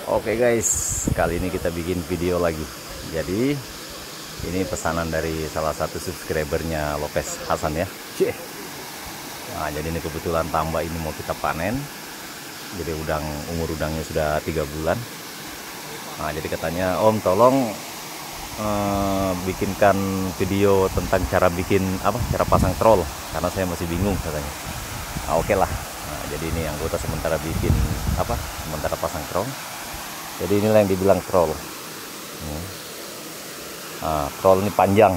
Oke guys, kali ini kita bikin video lagi. Jadi ini pesanan dari salah satu subscribernya Lopez Hasan ya. Nah, jadi ini kebetulan tambak ini mau kita panen. Jadi umur udangnya sudah 3 bulan. Nah, jadi katanya Om tolong bikinkan video tentang cara bikin cara pasang troll, karena saya masih bingung katanya. Nah, oke lah. Nah, jadi ini anggota sementara bikin sementara pasang troll. Jadi inilah yang dibilang troll. Nah, troll ini panjang.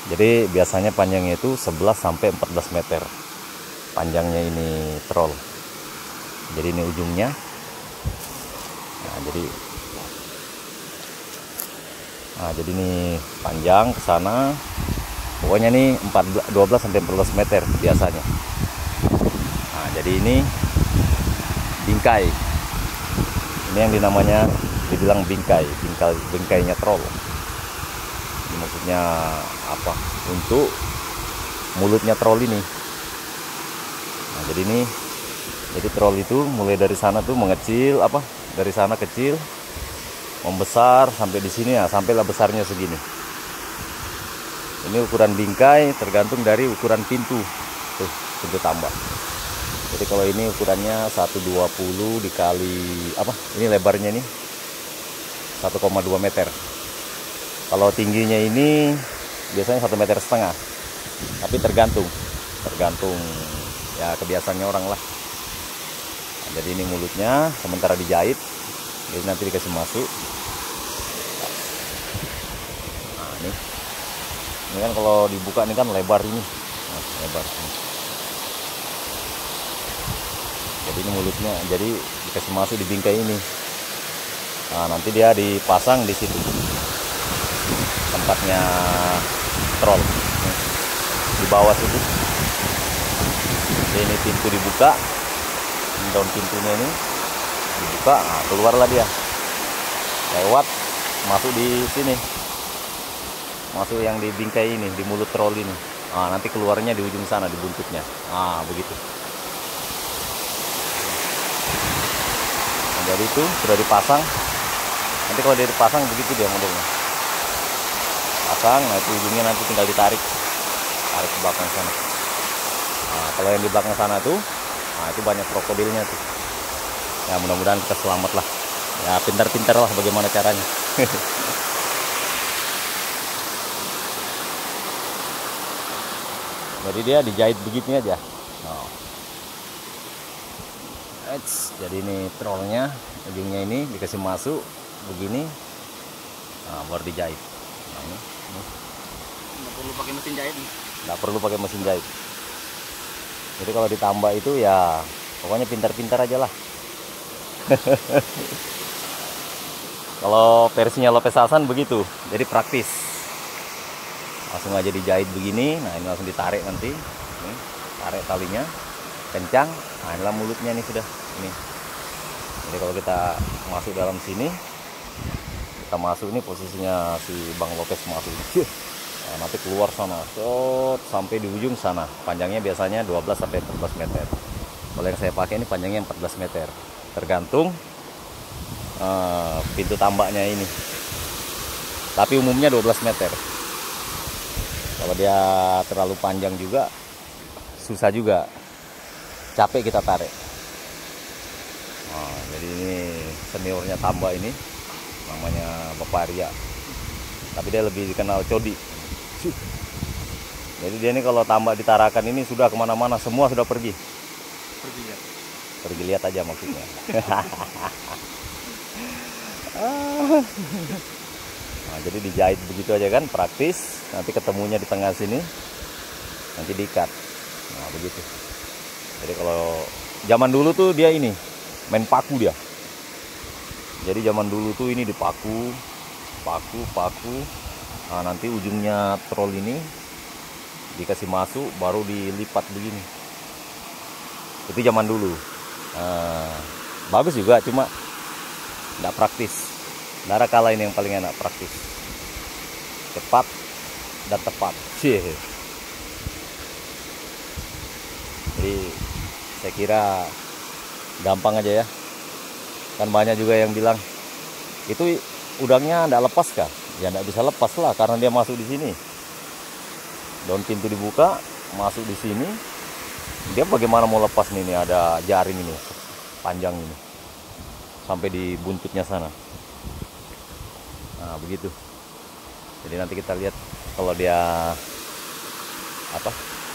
Jadi biasanya panjangnya itu 11 sampai 14 meter. Panjangnya ini troll. Jadi ini ujungnya. Nah, jadi ini panjang ke sana. Pokoknya ini 12 sampai 14 meter biasanya. Nah, jadi ini bingkai. Ini yang dibilang bingkainya troll. Ini maksudnya apa? Untuk mulutnya troll ini. Nah, jadi troll itu mulai dari sana tuh mengecil, dari sana kecil, membesar sampai di sini ya, sampailah besarnya segini. Ini ukuran bingkai tergantung dari ukuran pintu. Tuh, pintu tambak. Jadi kalau ini ukurannya 120 dikali ini lebarnya ini 1,2 meter. Kalau tingginya ini biasanya 1,5 meter. Tapi tergantung ya kebiasaannya orang lah. Nah, jadi ini mulutnya sementara dijahit. Jadi nanti dikasih masuk. Nah, ini kan kalau dibuka ini kan lebar ini. Nah, lebar ini. Jadi ini mulutnya, jadi dikasih masuk di bingkai ini. Nah, nanti dia dipasang di situ tempatnya troll, di bawah situ. Jadi ini pintu dibuka, daun pintunya ini dibuka, nah, keluarlah dia lewat, masuk di sini, masuk yang di bingkai ini, di mulut troll ini. Nah, nanti keluarnya di ujung sana, di buntutnya. Nah, begitu. Jadi itu sudah dipasang. Nanti kalau dia dipasang begitu dia modelnya. Pasang, nah itu ujungnya nanti tinggal tarik ke belakang sana. Nah, kalau yang di belakang sana tuh, nah itu banyak krokodilnya tuh. Ya mudah-mudahan kita selamat lah. Ya pintar-pintar lah bagaimana caranya. Jadi dia dijahit begini aja. Nah. Jadi ini trollnya, ujungnya ini dikasih masuk begini, nah, baru dijahit. Nah, ini. Nggak perlu pakai mesin jahit nih. Nggak perlu pakai mesin jahit. Jadi kalau ditambah itu ya pokoknya pintar-pintar aja lah. Kalau versinya Lopez Hasan begitu, jadi praktis. Langsung aja dijahit begini, nah ini langsung ditarik nanti, ini, tarik talinya, kencang. Nah inilah mulutnya nih sudah ini. Jadi kalau kita masuk dalam sini, kita masuk ini posisinya si Bang Lopez masuk. Nah, nanti keluar sana, sampai di ujung sana. Panjangnya biasanya 12 sampai 14 meter. Kalau yang saya pakai ini panjangnya 14 meter. Tergantung pintu tambaknya ini. Tapi umumnya 12 meter. Kalau dia terlalu panjang juga susah juga. Capek kita tarik. Nah, jadi ini seniornya tambak ini namanya Bapak Arya, tapi dia lebih dikenal Codi. Jadi dia ini kalau tambak ditarakan ini sudah kemana-mana, semua sudah pergi lihat aja maksudnya. Nah, jadi dijahit begitu aja kan, praktis. Nanti ketemunya di tengah sini, nanti diikat. Nah begitu. Jadi kalau zaman dulu tuh dia ini main paku dia. Jadi zaman dulu tuh ini dipaku, paku. Nah, nanti ujungnya troll ini dikasih masuk, baru dilipat begini. Itu zaman dulu. Bagus juga, cuma nggak praktis. Nara kala ini yang paling enak, praktis, cepat dan tepat. Jadi saya kira gampang aja ya. Kan banyak juga yang bilang itu udangnya enggak lepas kah? Ya enggak bisa lepas lah karena dia masuk di sini. Daun pintu dibuka, masuk di sini. Dia bagaimana mau lepas nih? Ini ada jaring ini panjang ini sampai di buntutnya sana. Nah, begitu. Jadi nanti kita lihat kalau dia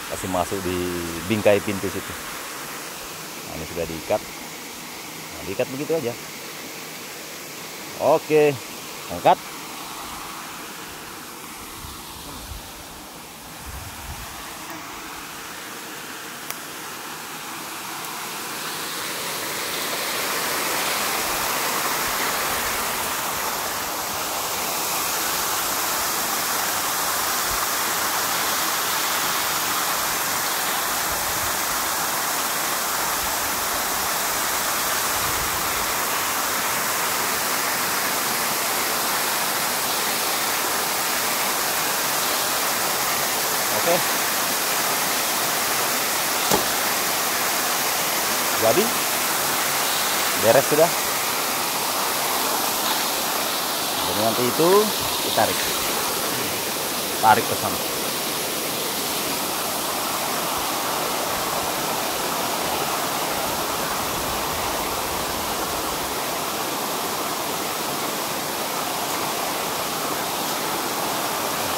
kasih masuk di bingkai pintu situ. Nah, ini sudah diikat. Nah, diikat begitu aja. Oke, angkat. Oke. Jadi beres sudah. Jadi nanti itu ditarik. Tarik ke sana.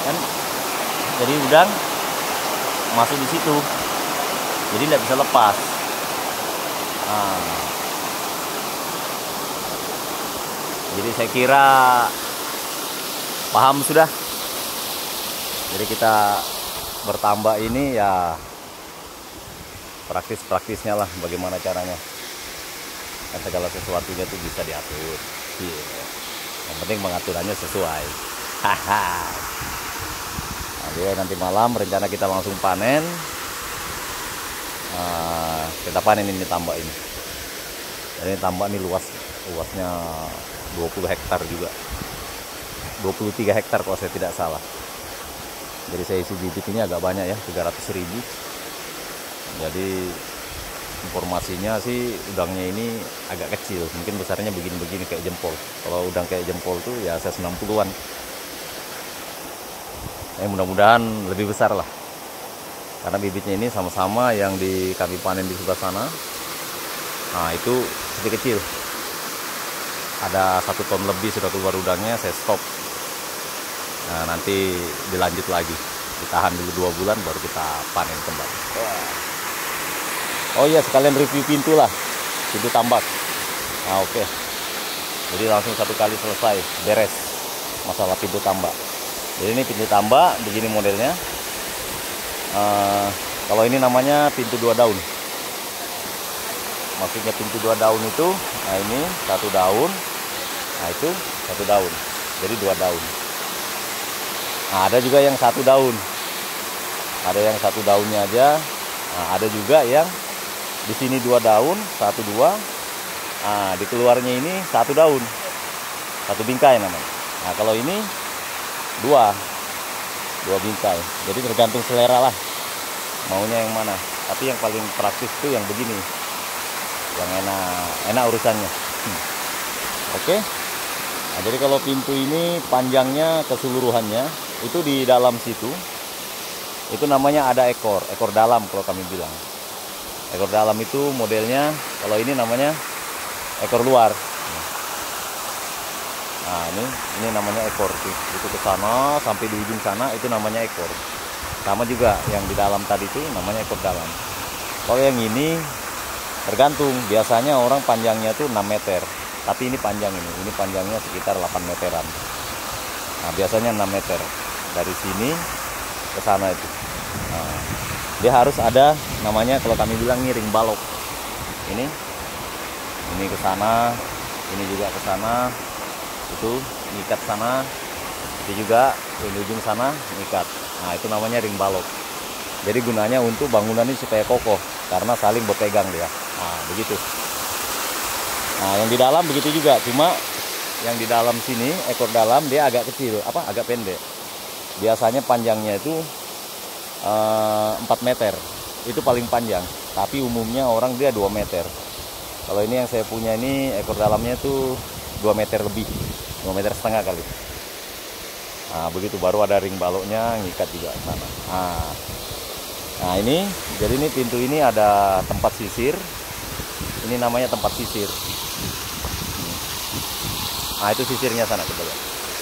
Kan jadi udang masuk di situ, jadi tidak bisa lepas. Nah, jadi saya kira paham sudah. Jadi kita bertambah ini ya praktis-praktisnya lah, bagaimana caranya. Kan segala sesuatunya tuh bisa diatur. Yang penting pengaturannya sesuai. Haha. Jadi nanti malam rencana kita langsung panen. Kita panen ini tambak ini. Jadi tambak ini luasnya 20 hektar juga. 23 hektar kalau saya tidak salah. Jadi saya isi bibit ini agak banyak ya, 300.000. Jadi informasinya sih udangnya ini agak kecil, mungkin besarnya begini-begini kayak jempol. Kalau udang kayak jempol tuh ya size 60-an. Mudah-mudahan lebih besar lah, karena bibitnya ini sama-sama yang kami panen di sebelah sana. Nah itu lebih kecil, ada 1 ton lebih sudah keluar udangnya. Saya stop. Nah nanti dilanjut lagi, ditahan dulu 2 bulan baru kita panen kembali. Oh iya, sekalian review pintu lah, pintu tambak. Nah oke. Jadi langsung satu kali selesai, beres masalah pintu tambak. Jadi ini pintu tambak, begini modelnya. Kalau ini namanya pintu 2 daun. Maksudnya pintu 2 daun itu, nah ini 1 daun, nah itu 1 daun. Jadi 2 daun. Nah, ada juga yang 1 daun. Ada yang 1 daunnya aja. Nah, ada juga yang di sini 2 daun, 1 2. Nah, di keluarnya ini 1 daun. 1 bingkai namanya. Nah, kalau ini 2 bingkai. Jadi tergantung selera lah, maunya yang mana. Tapi yang paling praktis itu yang begini, yang enak urusannya. Oke. Nah, jadi kalau pintu ini panjangnya keseluruhannya itu di dalam situ, itu namanya ada ekor dalam kalau kami bilang. Ekor dalam itu modelnya, kalau ini namanya ekor luar. Nah ini namanya ekor, itu ke sana sampai di ujung sana itu namanya ekor. Sama juga yang di dalam tadi itu namanya ekor dalam. Kalau yang ini tergantung, biasanya orang panjangnya tuh 6 meter, tapi ini panjang, ini panjangnya sekitar 8 meteran. Nah biasanya 6 meter dari sini ke sana itu. Nah, dia harus ada namanya, kalau kami bilang ini ring balok. Ini ke sana, ini juga ke sana. Itu ngikat sana, itu juga di ujung sana ngikat. Nah itu namanya ring balok. Jadi gunanya untuk bangunan ini supaya kokoh, karena saling berpegang dia. Nah begitu. Nah yang di dalam begitu juga, cuma yang di dalam sini ekor dalam dia agak kecil, agak pendek. Biasanya panjangnya itu 4 meter, itu paling panjang. Tapi umumnya orang dia 2 meter. Kalau ini yang saya punya ini ekor dalamnya tuh 2 meter lebih, 2 meter setengah kali. Nah, begitu baru ada ring baloknya ngikat juga ke sana. Nah, ini jadi ini pintu ini ada tempat sisir. Ini namanya tempat sisir. Nah, itu sisirnya sana coba lihat.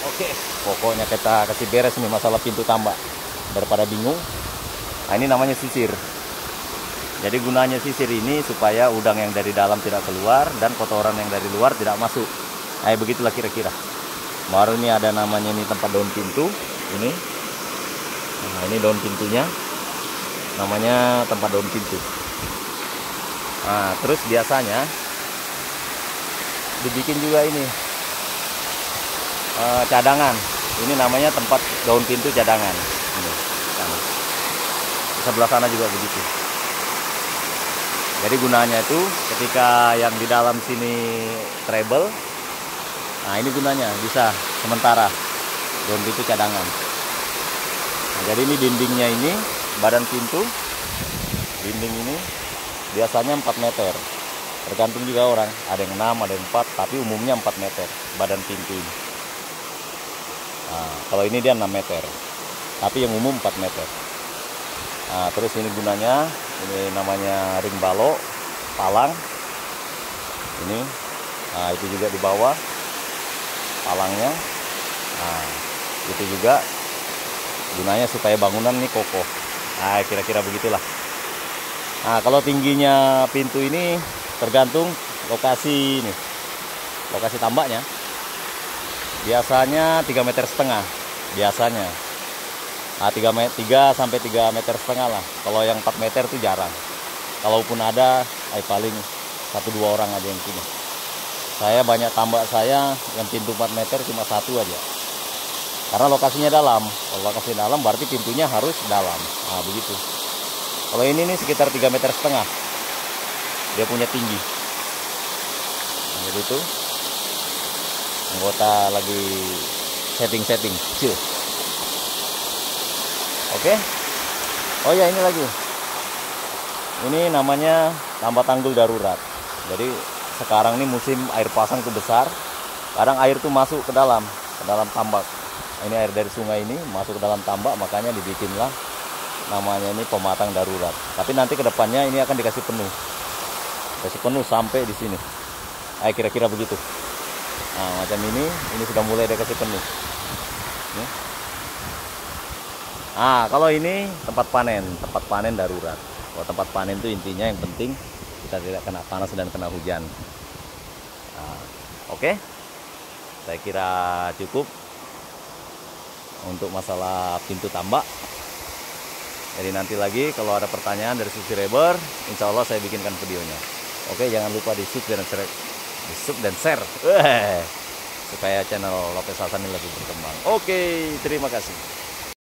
Oke, pokoknya kita kasih beres nih masalah pintu tambak daripada bingung. Nah, ini namanya sisir. Jadi gunanya sisir ini supaya udang yang dari dalam tidak keluar dan kotoran yang dari luar tidak masuk. Nah, begitulah kira-kira. Baru ini ada namanya ini tempat daun pintu ini. Nah, ini daun pintunya. Namanya tempat daun pintu. Nah, terus biasanya dibikin juga ini cadangan. Ini namanya tempat daun pintu cadangan. Ini, sana. Di sebelah sana juga begitu. Jadi gunanya itu ketika yang di dalam sini treble, nah ini gunanya bisa sementara daun pintu cadangan. Nah, jadi ini dindingnya ini, badan pintu, dinding ini biasanya 4 meter. Tergantung juga orang, ada yang 6, ada yang 4, tapi umumnya 4 meter badan pintu ini. Nah, kalau ini dia 6 meter, tapi yang umum 4 meter. Nah, terus ini gunanya, ini namanya ring balok, palang. Ini, nah itu juga di bawah palangnya. Nah, itu juga gunanya supaya bangunan ini kokoh. Nah, kira-kira begitulah. Nah, kalau tingginya pintu ini tergantung lokasi ini, lokasi tambaknya. Biasanya 3,5 meter biasanya. Nah, 3 sampai 3,5 meter lah. Kalau yang 4 meter itu jarang. Kalaupun ada, paling 1-2 orang aja yang punya. Saya banyak tambak saya yang pintu 4 meter cuma 1 aja. Karena lokasinya dalam. Kalau lokasi dalam berarti pintunya harus dalam. Nah, begitu. Kalau ini nih sekitar 3,5 meter. Dia punya tinggi. Nah, jadi itu. Anggota lagi setting-setting. Chill. Oke. Oh ya, ini lagi. Ini namanya tambak tanggul darurat. Jadi sekarang ini musim air pasang tuh besar. Kadang air tuh masuk ke dalam tambak. Ini air dari sungai ini masuk ke dalam tambak, makanya dibikinlah namanya ini pematang darurat. Tapi nanti kedepannya ini akan dikasih penuh. Kasih penuh sampai di sini. Kira-kira begitu. Nah, macam ini sudah mulai dikasih penuh. Ini. Nah, kalau ini tempat panen darurat. Kalau tempat panen itu intinya yang penting kita tidak kena panas dan kena hujan. Nah, oke. Saya kira cukup untuk masalah pintu tambak. Jadi nanti lagi kalau ada pertanyaan dari subscriber, insya Allah saya bikinkan videonya. Oke, jangan lupa di subscribe dan share. Supaya channel Lopez Hasan ini lebih berkembang. Oke, terima kasih.